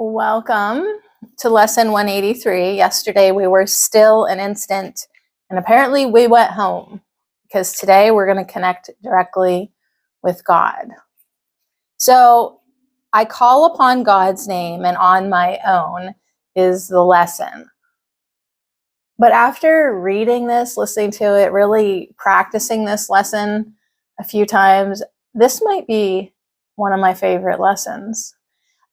Welcome to lesson 183. Yesterday we were still an instant, and apparently we went home because today we're going to connect directly with God. So I call upon God's name and on my own is the lesson. But after reading this, listening to it, really practicing this lesson a few times, this might be one of my favorite lessons.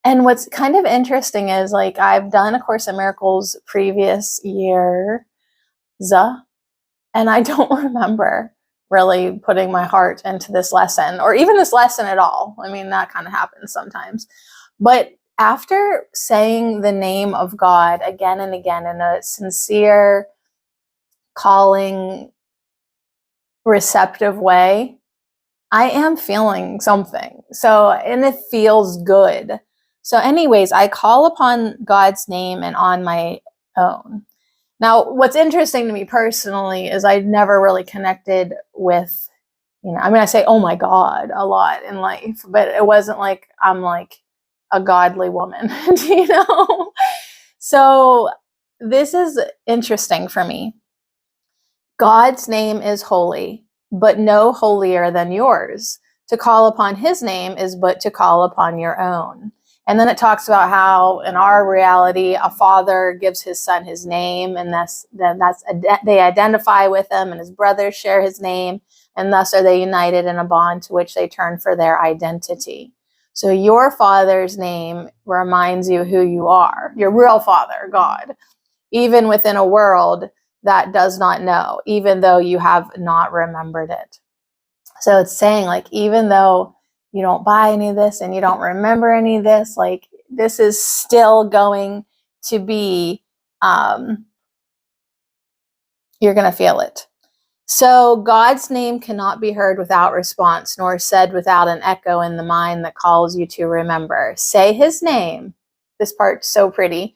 And what's kind of interesting is, like, I've done A Course in Miracles previous years, and I don't remember really putting my heart into this lesson, or even this lesson at all. I mean, that kind of happens sometimes. But after saying the name of God again and again in a sincere, calling, receptive way, I am feeling something. And it feels good. So anyways, I call upon God's name and on my own. Now, what's interesting to me personally is I never really connected with, I say, oh my God, a lot in life, but it wasn't like I'm like a godly woman, So this is interesting for me. God's name is holy, but no holier than yours. To call upon his name is but to call upon your own. And then it talks about how in our reality, a father gives his son his name, and they identify with him, and his brothers share his name, and thus are they united in a bond to which they turn for their identity. So your father's name reminds you who you are, your real father, God, even within a world that does not know, even though you have not remembered it. So it's saying, like, even though you don't buy any of this and you don't remember any of this, like, this is still going to be, you're going to feel it. So God's name cannot be heard without response, nor said without an echo in the mind that calls you to remember. Say his name. This part's so pretty.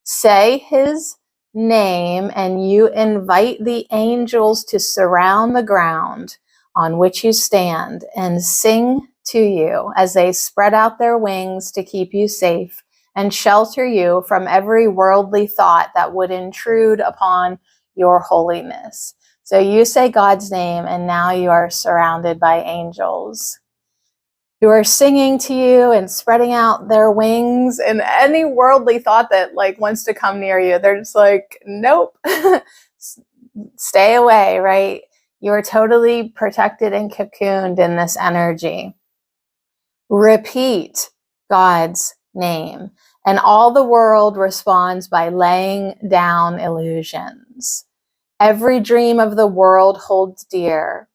Say his name, and you invite the angels to surround the ground on which you stand and sing to you as they spread out their wings to keep you safe and shelter you from every worldly thought that would intrude upon your holiness. So you say God's name, and now you are surrounded by angels who are singing to you and spreading out their wings, and any worldly thought that wants to come near you, they're just like, nope, stay away, right? You are totally protected and cocooned in this energy. Repeat God's name, and all the world responds by laying down illusions. Every dream of the world holds dear.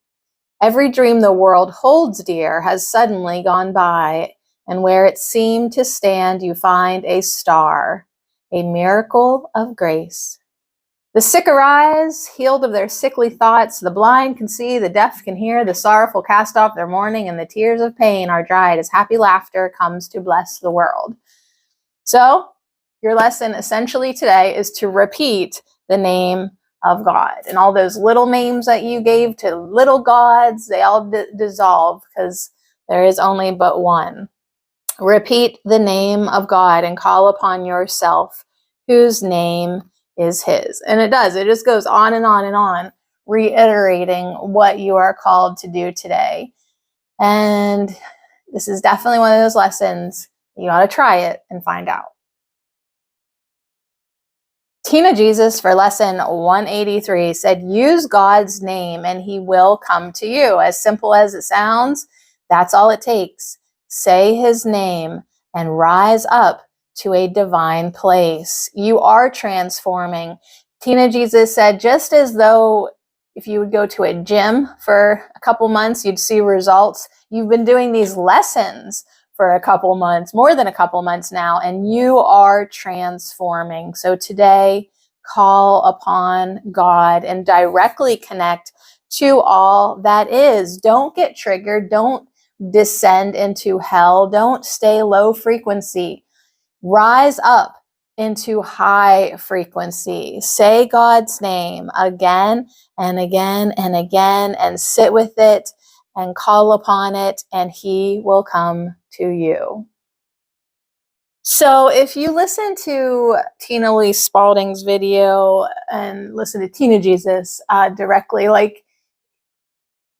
Every dream the world holds dear has suddenly gone by, and where it seemed to stand, you find a star, a miracle of grace. The sick arise, healed of their sickly thoughts. The blind can see, the deaf can hear, the sorrowful cast off their mourning, and the tears of pain are dried as happy laughter comes to bless the world. So, your lesson essentially today is to repeat the name of God. And all those little names that you gave to little gods, they all dissolve because there is only but one. Repeat the name of God and call upon yourself, whose name is his. And it does. It just goes on and on and on, reiterating what you are called to do today. And this is definitely one of those lessons. You ought to try it and find out. Tina Jesus for lesson 183 said, use God's name and he will come to you. As simple as it sounds, that's all it takes. Say his name and rise up to a divine place. You are transforming. Tina Jesus said, just as though if you would go to a gym for a couple months, you'd see results. You've been doing these lessons for a couple months, more than a couple months now, and you are transforming. So today, call upon God and directly connect to all that is. Don't get triggered. Don't descend into hell. Don't stay low frequency. Rise up into high frequency. Say God's name again and again and again, and sit with it and call upon it, and he will come to you. So if you listen to Tina Lee Spalding's video and listen to Tina Jesus directly, like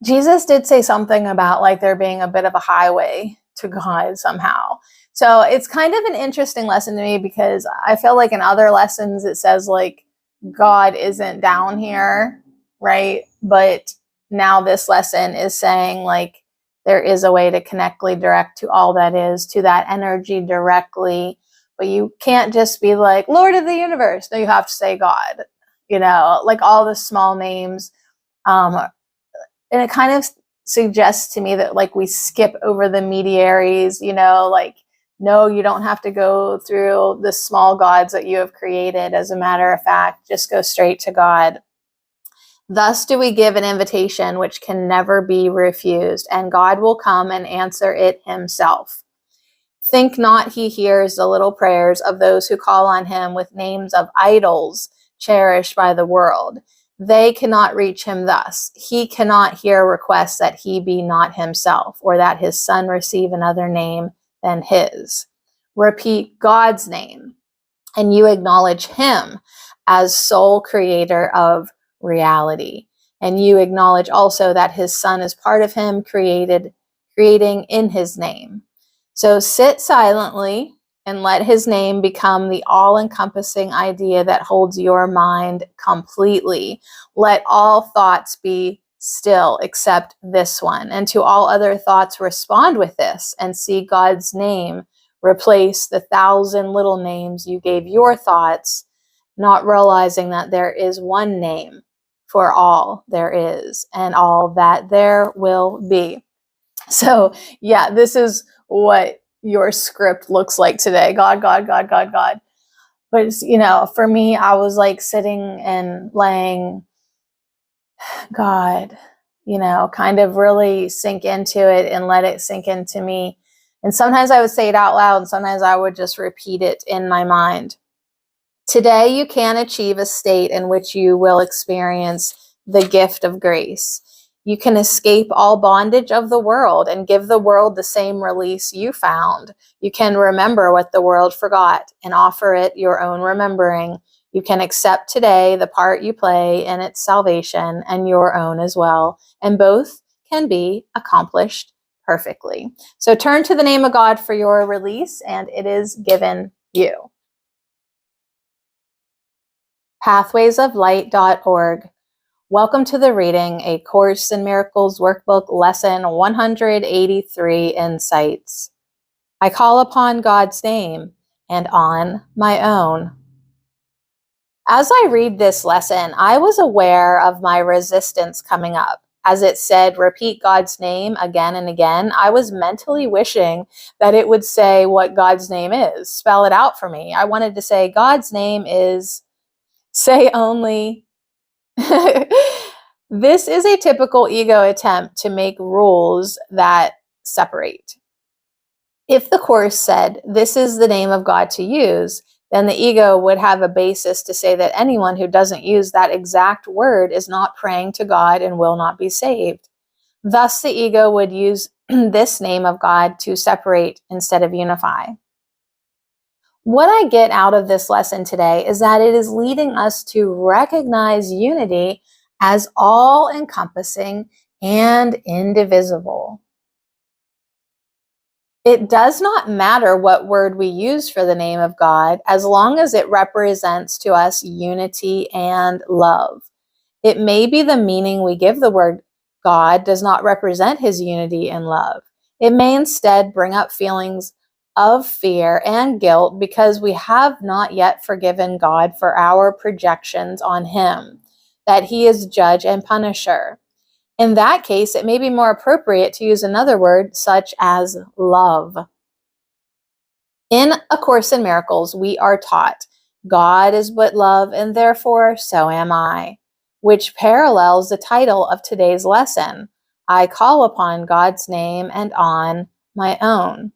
Jesus did say something about like there being a bit of a highway to God somehow. So it's kind of an interesting lesson to me because I feel like in other lessons it says like God isn't down here, right? But now this lesson is saying like there is a way to connectly direct to all that is, to that energy directly. But you can't just be like Lord of the universe. No, you have to say God, like all the small names. And it kind of suggests to me that like we skip over the mediaries, like, no, you don't have to go through the small gods that you have created. As a matter of fact, just go straight to God. Thus do we give an invitation which can never be refused, and God will come and answer it himself. Think not he hears the little prayers of those who call on him with names of idols cherished by the world. They cannot reach him thus. He cannot hear requests that he be not himself, or that his son receive another name than his. Repeat God's name, and you acknowledge him as sole creator of reality. And you acknowledge also that his son is part of him, creating in his name. So sit silently and let his name become the all-encompassing idea that holds your mind completely. Let all thoughts be still except this one. And to all other thoughts, respond with this and see God's name replace the 1,000 little names you gave your thoughts, not realizing that there is one name for all there is and all that there will be. So, yeah, this is what your script looks like today. God, God, God, God, God. But, for me, I was like sitting and laying, God, kind of really sink into it and let it sink into me. And sometimes I would say it out loud, and sometimes I would just repeat it in my mind. Today, you can achieve a state in which you will experience the gift of grace. You can escape all bondage of the world and give the world the same release you found. You can remember what the world forgot and offer it your own remembering. You can accept today the part you play in its salvation and your own as well. And both can be accomplished perfectly. So turn to the name of God for your release, and it is given you. pathwaysoflight.org. Welcome to the reading, A Course in Miracles Workbook Lesson 183, Insights. I call upon God's name and on my own. As I read this lesson, I was aware of my resistance coming up. As it said, repeat God's name again and again, I was mentally wishing that it would say what God's name is, spell it out for me. I wanted to say, God's name is, say only. This is a typical ego attempt to make rules that separate. If the Course said, this is the name of God to use, then the ego would have a basis to say that anyone who doesn't use that exact word is not praying to God and will not be saved. Thus, the ego would use this name of God to separate instead of unify. What I get out of this lesson today is that it is leading us to recognize unity as all-encompassing and indivisible. It does not matter what word we use for the name of God, as long as it represents to us unity and love. It may be the meaning we give the word God does not represent his unity and love. It may instead bring up feelings of fear and guilt because we have not yet forgiven God for our projections on him, that he is judge and punisher. In that case, it may be more appropriate to use another word such as love. In A Course in Miracles, we are taught, God is but love, and therefore so am I, which parallels the title of today's lesson, I call upon God's name and on my own.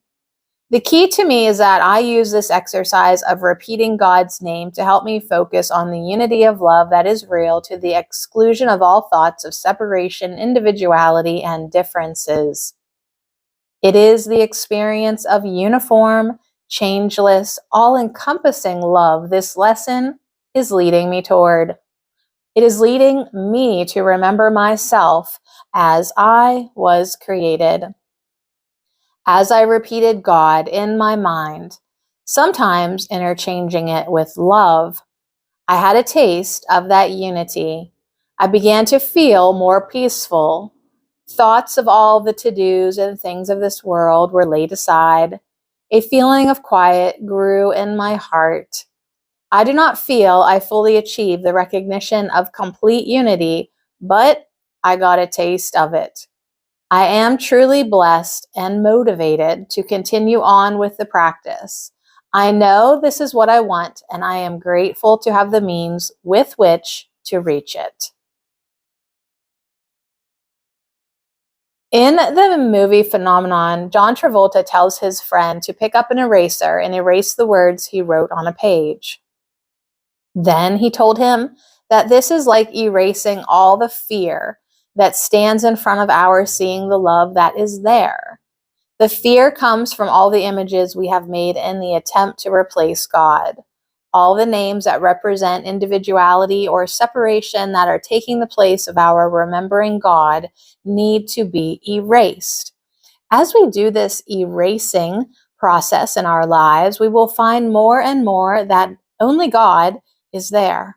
The key to me is that I use this exercise of repeating God's name to help me focus on the unity of love that is real to the exclusion of all thoughts of separation, individuality, and differences. It is the experience of uniform, changeless, all-encompassing love this lesson is leading me toward. It is leading me to remember myself as I was created. As I repeated God in my mind, sometimes interchanging it with love, I had a taste of that unity. I began to feel more peaceful. Thoughts of all the to-dos and things of this world were laid aside. A feeling of quiet grew in my heart. I do not feel I fully achieved the recognition of complete unity, but I got a taste of it. I am truly blessed and motivated to continue on with the practice. I know this is what I want, and I am grateful to have the means with which to reach it. In the movie Phenomenon, John Travolta tells his friend to pick up an eraser and erase the words he wrote on a page. Then he told him that this is like erasing all the fear that stands in front of our seeing the love that is there. The fear comes from all the images we have made in the attempt to replace God. All the names that represent individuality or separation that are taking the place of our remembering God need to be erased. As we do this erasing process in our lives, we will find more and more that only God is there.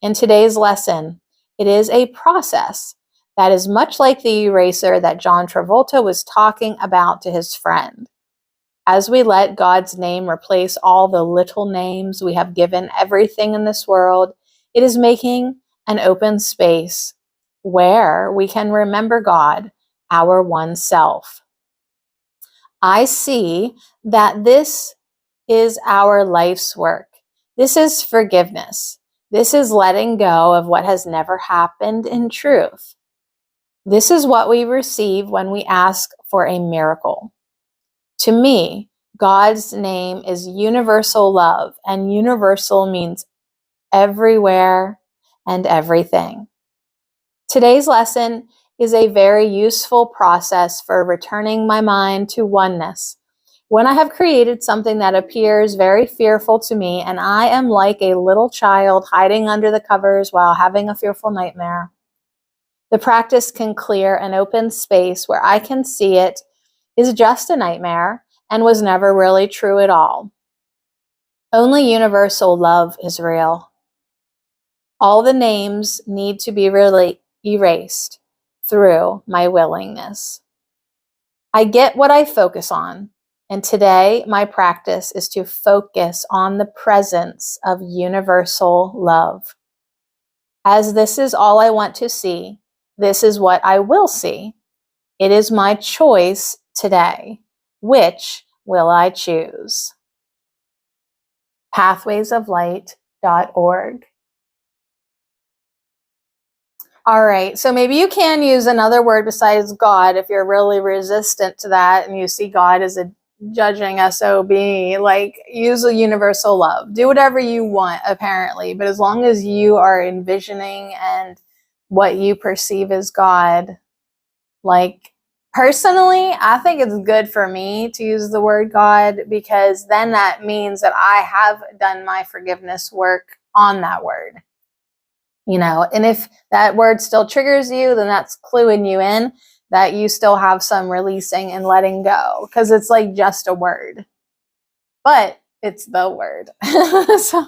In today's lesson, it is a process that is much like the eraser that John Travolta was talking about to his friend. As we let God's name replace all the little names we have given everything in this world, it is making an open space where we can remember God, our one self. I see that this is our life's work. This is forgiveness. This is letting go of what has never happened in truth. This is what we receive when we ask for a miracle. To me, God's name is universal love, and universal means everywhere and everything. Today's lesson is a very useful process for returning my mind to oneness. When I have created something that appears very fearful to me, and I am like a little child hiding under the covers while having a fearful nightmare, the practice can clear an open space where I can see it is just a nightmare and was never really true at all. Only universal love is real. All the names need to be really erased through my willingness. I get what I focus on, and today my practice is to focus on the presence of universal love. As this is all I want to see, this is what I will see. It is my choice today. Which will I choose? pathwaysoflight.org. All right, so maybe you can use another word besides God if you're really resistant to that and you see God as a judging SOB. Like, use a universal love. Do whatever you want, apparently, but as long as you are envisioning and what you perceive as God, like, personally, I think it's good for me to use the word God, because then that means that I have done my forgiveness work on that word. You know, and if that word still triggers you, then that's cluing you in that you still have some releasing and letting go, because it's like just a word, but it's the word. So,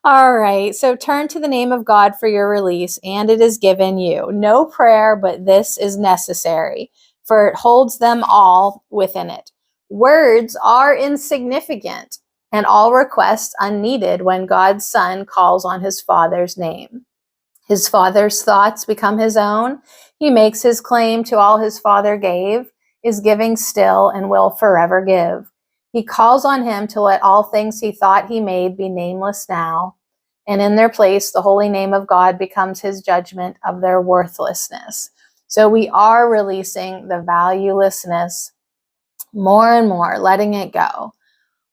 all right. So turn to the name of God for your release, and it is given you. No prayer, but this is necessary, for it holds them all within it. Words are insignificant, and all requests unneeded when God's Son calls on his Father's name. His Father's thoughts become his own. He makes his claim to all his Father gave, is giving still, and will forever give. He calls on him to let all things he thought he made be nameless now, and in their place the holy name of God becomes his judgment of their worthlessness. So we are releasing the valuelessness more and more, letting it go.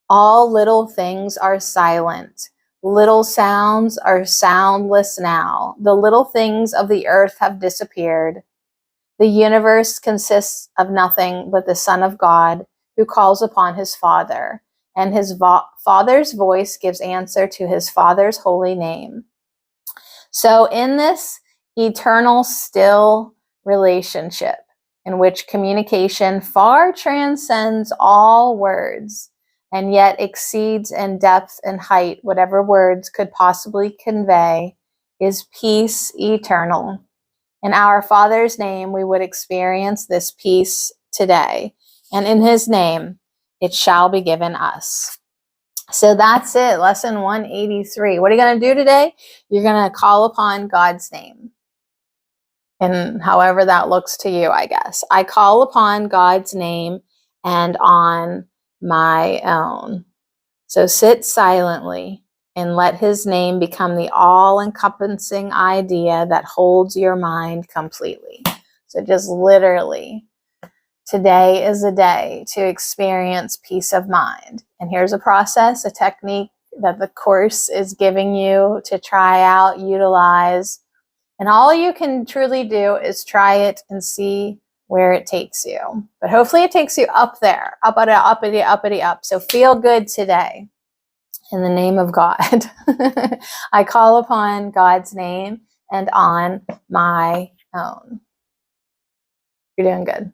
All little things are silent. Little sounds are soundless now. The little things of the earth have disappeared. The universe consists of nothing but the Son of God, who calls upon his Father, and his Father's voice gives answer to his Father's holy name. So in this eternal, still relationship, in which communication far transcends all words, and yet exceeds in depth and height whatever words could possibly convey, is peace eternal. In our Father's name, we would experience this peace today, and in his name, it shall be given us. So that's it, lesson 183. What are you going to do today? You're going to call upon God's name. And however that looks to you, I guess. I call upon God's name and on my own. So sit silently and let his name become the all-encompassing idea that holds your mind completely. So just literally, today is a day to experience peace of mind. And here's a process, a technique that the course is giving you to try out, utilize. And all you can truly do is try it and see where it takes you. But hopefully it takes you up there, uppity, uppity, uppity, up. So feel good today. In the name of God, I call upon God's name and on my own. You're doing good.